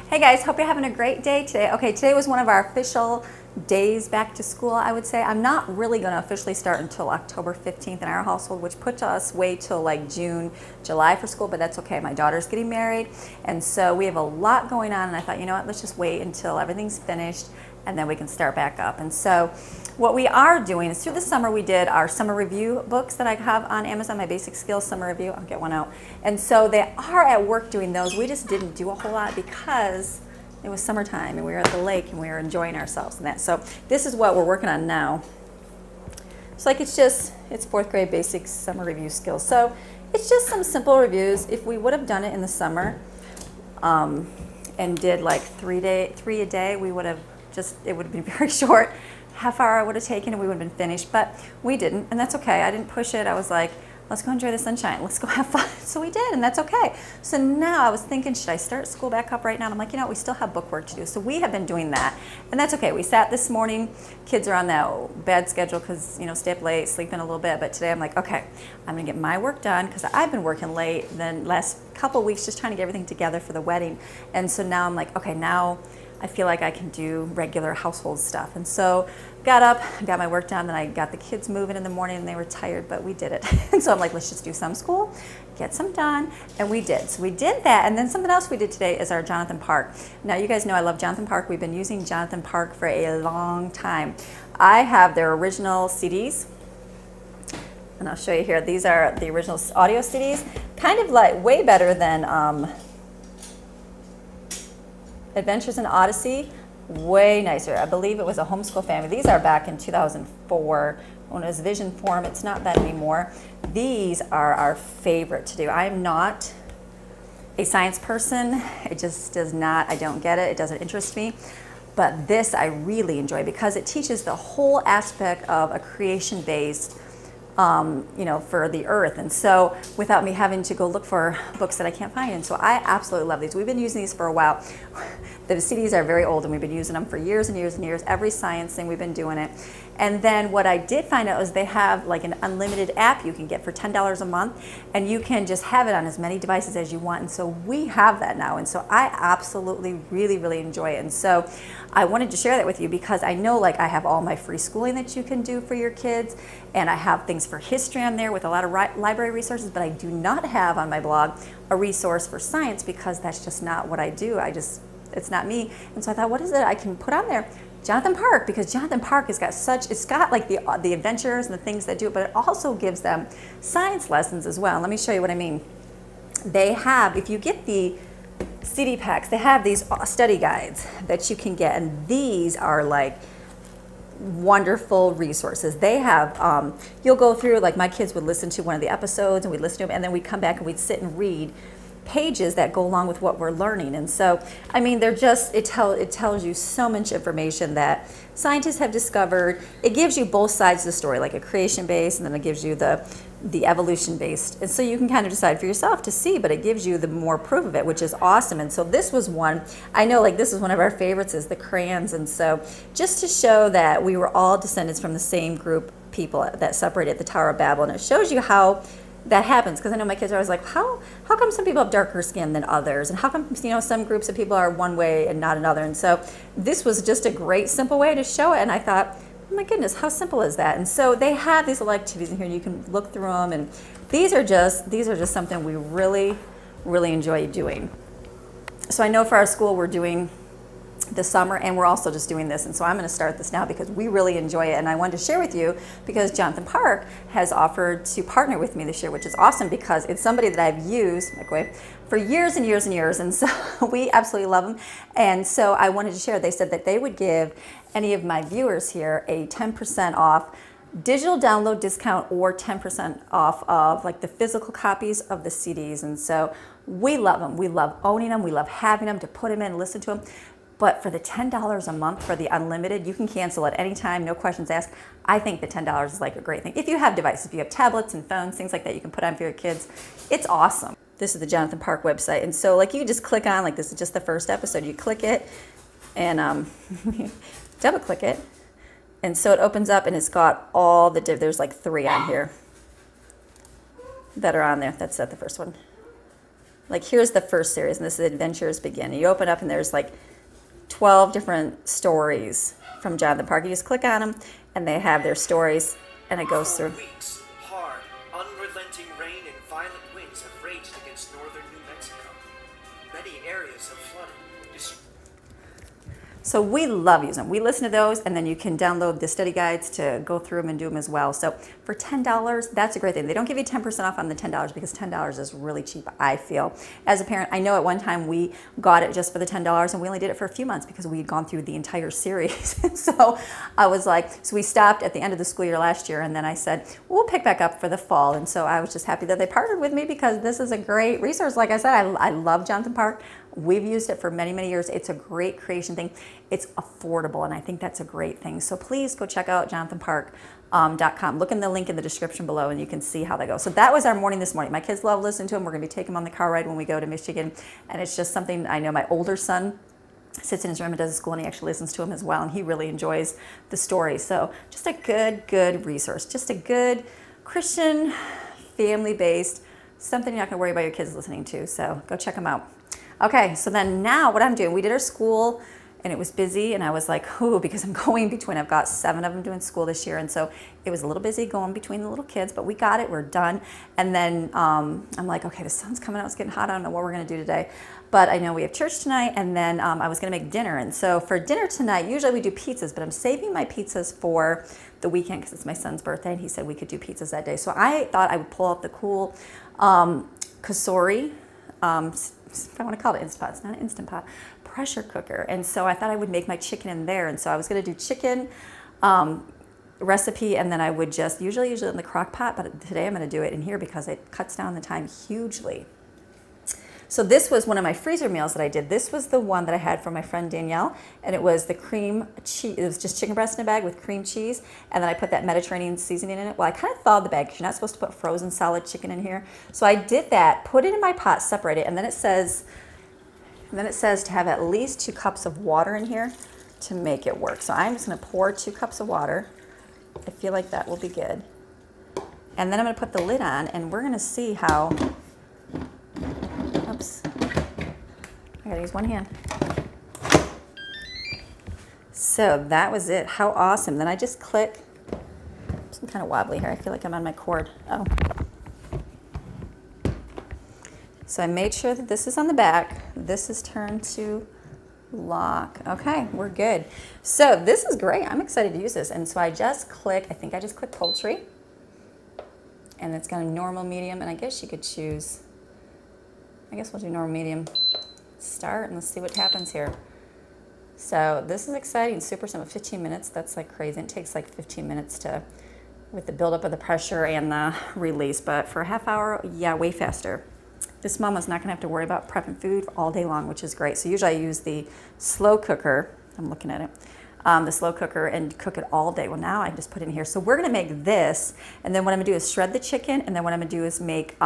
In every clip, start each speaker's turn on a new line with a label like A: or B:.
A: Hey guys, hope you're having a great day today. Okay, today was one of our official days back to school, I would say. I'm not really going to officially start until October 15th in our household, which puts us way till like June, July for school, but that's okay. My daughter's getting married, and so we have a lot going on, and I thought, you know what, let's just wait until everything's finished, and then we can start back up. And so what we are doing is through the summer, we did our summer review books that I have on Amazon, my basic skills summer review. I'll get one out. And so they are at work doing those. We just didn't do a whole lot because it was summertime and we were at the lake and we were enjoying ourselves and that. So this is what we're working on now. It's like it's fourth grade basic summer review skills. So it's just some simple reviews. If we would have done it in the summer and did like three a day, we would have it would have been very short. Half hour I would have taken and we would have been finished, but we didn't, and that's okay. I didn't push it. I was like, let's go enjoy the sunshine. Let's go have fun. So we did, and that's okay. So now I was thinking, should I start school back up right now? And I'm like, you know what, we still have book work to do. So we have been doing that, and that's okay. We sat this morning. Kids are on that bad schedule because, you know, stay up late, sleep in a little bit. But today I'm like, okay, I'm going to get my work done because I've been working late the last couple of weeks just trying to get everything together for the wedding. And so now I'm like, okay, now I feel like I can do regular household stuff. And so got up, got my work done, then I got the kids moving in the morning and they were tired, but we did it. And so I'm like, let's just do some school, get some done, and we did. So we did that, and then something else we did today is our Jonathan Park. Now you guys know I love Jonathan Park. We've been using Jonathan Park for a long time. I have their original CDs, and I'll show you here. These are the original audio CDs, kind of like way better than Adventures in Odyssey, way nicer. I believe it was a homeschool family. These are back in 2004 when it was Vision Form. It's not that anymore. These are our favorite to do. I'm not a science person. It just does not, I don't get it. It doesn't interest me. But this I really enjoy because it teaches the whole aspect of a creation-based you know, for the earth, and so without me having to go look for books that I can't find. And so I absolutely love these. We've been using these for a while. The CDs are very old and we've been using them for years and years and years. Every science thing we've been doing it. And then what I did find out is they have like an unlimited app you can get for $10 a month, and you can just have it on as many devices as you want. And so we have that now, and so I absolutely really enjoy it. And so I wanted to share that with you because I know, like, I have all my free schooling that you can do for your kids, and I have things for history on there with a lot of library resources, but I do not have on my blog a resource for science because that's just not what I do. It's not me. And so I thought, what is it I can put on there? Jonathan Park, because Jonathan Park has got it's got like the adventures and the things that do it, but it also gives them science lessons as well. Let me show you what I mean. They have, if you get the CD packs, they have these study guides that you can get, and these are like wonderful resources. They have, you'll go through, like my kids would listen to one of the episodes and we'd listen to them, and then we'd come back and we'd sit and read pages that go along with what we're learning. And so, I mean, they're just, it tells you so much information that scientists have discovered. It gives you both sides of the story, like a creation-based, and then it gives you the evolution-based. And so you can kind of decide for yourself to see, but it gives you the more proof of it, which is awesome. And so this was one, I know, like, this is one of our favorites, is the crayons. And so just to show that we were all descendants from the same group of people that separated at the Tower of Babel. And it shows you how that happens, because I know my kids are always like, how come some people have darker skin than others, and how come, you know, some groups of people are one way and not another. And so this was just a great simple way to show it, and I thought, oh my goodness, how simple is that? And so they have these little activities in here, and you can look through them, and these are just something we really enjoy doing. So I know for our school we're doing this summer, and we're also just doing this, and so I'm going to start this now because we really enjoy it, and I wanted to share with you because Jonathan Park has offered to partner with me this year, which is awesome because it's somebody that I've used for years and years and years, and so we absolutely love them. And so I wanted to share, they said that they would give any of my viewers here a 10% off digital download discount, or 10% off of like the physical copies of the CDs. And so we love them. We love owning them. We love having them to put them in and listen to them. But for the $10 a month for the unlimited, you can cancel at any time, no questions asked. I think the $10 is like a great thing. If you have devices, if you have tablets and phones, things like that you can put on for your kids, it's awesome. This is the Jonathan Park website. And so like you just click on, like this is just the first episode, you click it and double click it. And so it opens up and it's got all the, there's like 3 on here that are on there. That's the first one. like here's the first series, and this is Adventures Begin. You open up and there's like 12 different stories from Jonathan Park. You just click on them and they have their stories, and it goes through.
B: Weeks, hard, unrelenting rain and violent winds have raged against northern New Mexico. Many areas have flooded.
A: So we love using them. We listen to those, and then you can download the study guides to go through them and do them as well. So for $10, that's a great thing. They don't give you 10% off on the $10 because $10 is really cheap, I feel. As a parent, I know at one time we got it just for the $10, and we only did it for a few months because we had gone through the entire series. So I was like, so we stopped at the end of the school year last year, and then I said, we'll pick back up for the fall. And so I was just happy that they partnered with me because this is a great resource. Like I said, I love Jonathan Park. We've used it for many, many years. It's a great creation thing. It's affordable, and I think that's a great thing. So please go check out jonathanpark.com. Look in the link in the description below, and you can see how they go. So that was our morning this morning. My kids love listening to them. We're going to be taking them on the car ride when we go to Michigan, and it's just something I know my older son sits in his room and does at school, and he actually listens to them as well, and he really enjoys the story. So just a good resource. Just a good Christian, family-based, something you're not going to worry about your kids listening to. So go check them out. Okay, so then now what I'm doing, we did our school and it was busy, and I was like, ooh, because I'm going between, I've got 7 of them doing school this year, and so it was a little busy going between the little kids, but we got it, we're done. And then I'm like, okay, the sun's coming out, it's getting hot, I don't know what we're gonna do today, but I know we have church tonight, and then I was gonna make dinner. And so for dinner tonight, usually we do pizzas, but I'm saving my pizzas for the weekend because it's my son's birthday, and he said we could do pizzas that day. So I thought I would pull out the cool Kasori, if I want to call it Instant Pot, it's not an Instant Pot, pressure cooker. And so I thought I would make my chicken in there. And so I was going to do chicken recipe, and then I would just usually use it in the crock pot, but today I'm going to do it in here because it cuts down the time hugely. So this was one of my freezer meals that I did. This was the one that I had from my friend Danielle, and it was the cream cheese. It was just chicken breast in a bag with cream cheese, and then I put that Mediterranean seasoning in it. Well, I kind of thawed the bag because you're not supposed to put frozen solid chicken in here. So I did that, put it in my pot, separate it, and then it says to have at least 2 cups of water in here to make it work. So I'm just going to pour 2 cups of water. I feel like that will be good. And then I'm going to put the lid on, and we're going to see how. Oops. I gotta use one hand. So that was it. How awesome. Then I just click. I'm kind of wobbly here. I feel like I'm on my cord. Oh. So I made sure that this is on the back. This is turned to lock. Okay, we're good. So this is great. I'm excited to use this. And so I just click, I think I just click poultry. And it's got a normal, medium, and I guess you could choose. I guess we'll do normal, medium, start, and let's see what happens here. So this is exciting, super simple, 15 minutes, that's like crazy. It takes like 15 minutes to, with the buildup of the pressure and the release, but for a half hour, yeah, way faster. This mama's not gonna have to worry about prepping food all day long, which is great. So usually I use the slow cooker, I'm looking at it, the slow cooker, and cook it all day. Well, now I just put it in here. So we're gonna make this, and then what I'm gonna do is shred the chicken, and then what I'm gonna do is make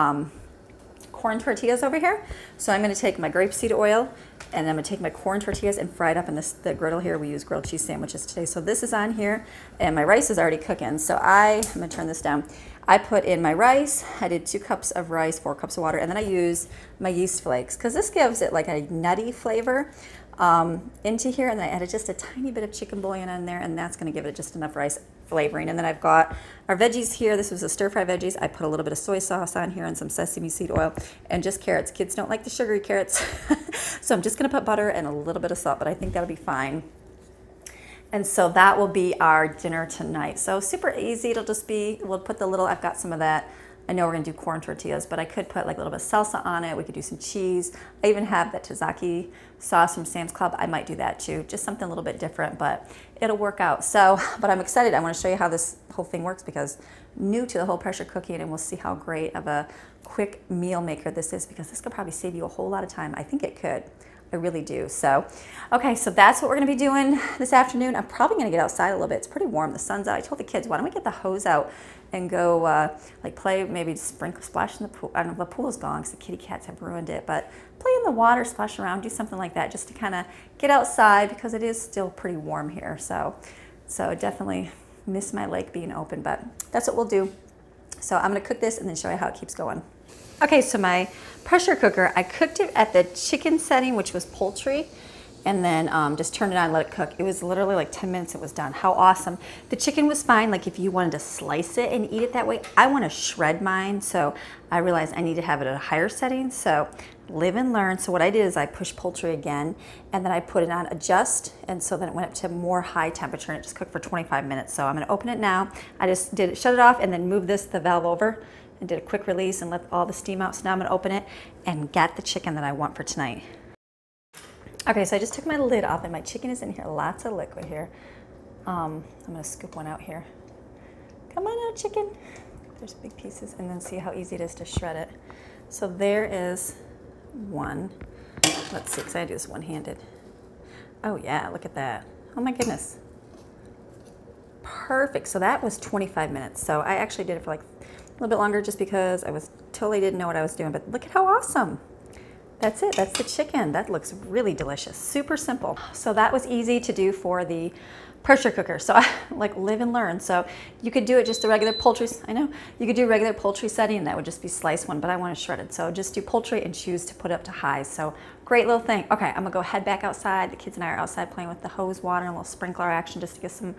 A: corn tortillas over here. So I'm going to take my grapeseed oil, and I'm going to take my corn tortillas and fry it up in the griddle here. We use grilled cheese sandwiches today. So this is on here, and my rice is already cooking. So I'm going to turn this down. I put in my rice. I did 2 cups of rice, 4 cups of water, and then I use my yeast flakes because this gives it like a nutty flavor into here. And then I added just a tiny bit of chicken bouillon in there, and that's going to give it just enough rice flavoring. And then I've got our veggies here. This was a stir-fry veggies. I put a little bit of soy sauce on here and some sesame seed oil and just carrots. Kids don't like the sugary carrots. So I'm just going to put butter and a little bit of salt, but I think that'll be fine. And so that will be our dinner tonight. So super easy. It'll just be, we'll put the little, I've got some of that. I know we're gonna do corn tortillas, but I could put like a little bit of salsa on it. We could do some cheese. I even have that Tzatziki sauce from Sam's Club. I might do that too. Just something a little bit different, but it'll work out. So, but I'm excited. I wanna show you how this whole thing works because new to the whole pressure cooking, and we'll see how great of a quick meal maker this is because this could probably save you a whole lot of time. I think it could. I really do. So, okay, so that's what we're gonna be doing this afternoon. I'm probably gonna get outside a little bit. It's pretty warm, the sun's out. I told the kids, why don't we get the hose out and go like play, maybe sprinkle, splash in the pool. I don't know, the pool is gone because the kitty cats have ruined it, but play in the water, splash around, do something like that just to kind of get outside because it is still pretty warm here. So definitely miss my lake being open, but that's what we'll do. So I'm gonna cook this and then show you how it keeps going. Okay, so my pressure cooker, I cooked it at the chicken setting, which was poultry, and then just turned it on and let it cook. It was literally like 10 minutes, it was done. How awesome. The chicken was fine, like if you wanted to slice it and eat it that way. I want to shred mine, so I realized I need to have it at a higher setting, so live and learn. So what I did is I pushed poultry again, and then I put it on adjust, and so then it went up to more high temperature, and it just cooked for 25 minutes. So I'm gonna open it now. I just did it, shut it off, and then move the valve over, and did a quick release and let all the steam out. So now I'm gonna open it and get the chicken that I want for tonight. Okay, so I just took my lid off and my chicken is in here. Lots of liquid here. I'm gonna scoop one out here. Come on out, chicken. There's big pieces, and then see how easy it is to shred it. So there is one. Let's see, because I do this one-handed. Oh yeah, look at that. Oh my goodness. Perfect, so that was 25 minutes. So I actually did it for like a little bit longer just because I was totally didn't know what I was doing, but look at how awesome. That's it, that's the chicken. That looks really delicious, super simple. So that was easy to do for the pressure cooker. So I like live and learn. So you could do it just the regular poultry, I know, you could do regular poultry setting and that would just be sliced one, but I want it shredded. So just do poultry and choose to put it up to high. So great little thing. Okay, I'm gonna go head back outside. The kids and I are outside playing with the hose water and a little sprinkler action just to get some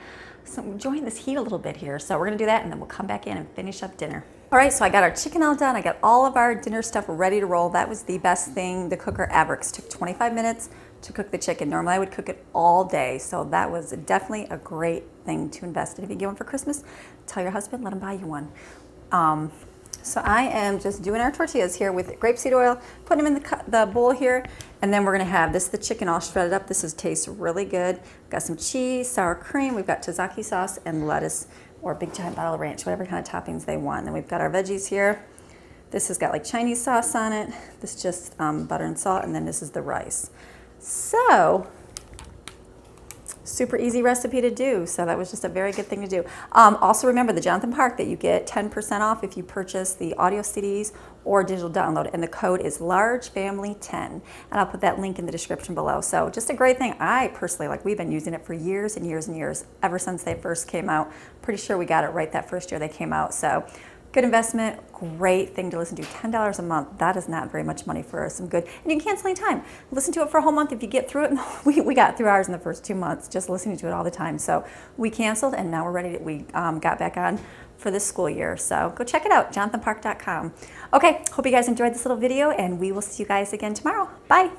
A: enjoying this heat a little bit here. So we're gonna do that and then we'll come back in and finish up dinner. All right, so I got our chicken all done. I got all of our dinner stuff ready to roll. That was the best thing the cooker ever. It took 25 minutes to cook the chicken. Normally I would cook it all day. So that was definitely a great thing to invest in. If you get one for Christmas, tell your husband, let him buy you one. So I am just doing our tortillas here with grapeseed oil, putting them in the bowl here, and then we're gonna have this, the chicken all shredded up. This tastes really good. Got some cheese, sour cream, we've got tzatziki sauce and lettuce or big giant bottle of ranch, whatever kind of toppings they want. And then we've got our veggies here. This has got like Chinese sauce on it. This is just butter and salt, and then this is the rice. So, super easy recipe to do. So that was just a very good thing to do. Also remember the Jonathan Park that you get 10% off if you purchase the audio CDs or digital download, and the code is LARGEFAMILY10, and I'll put that link in the description below. So just a great thing. I personally, like, we've been using it for years and years and years, ever since they first came out. Pretty sure we got it right that first year they came out. So good investment, great thing to listen to. $10 a month, that is not very much money for some good, and you can cancel anytime. Listen to it for a whole month if you get through it. We got through ours in the first 2 months, just listening to it all the time. So we canceled, and now we're ready to, we got back on for this school year. So go check it out, jonathanpark.com. Okay, hope you guys enjoyed this little video, and we will see you guys again tomorrow. Bye.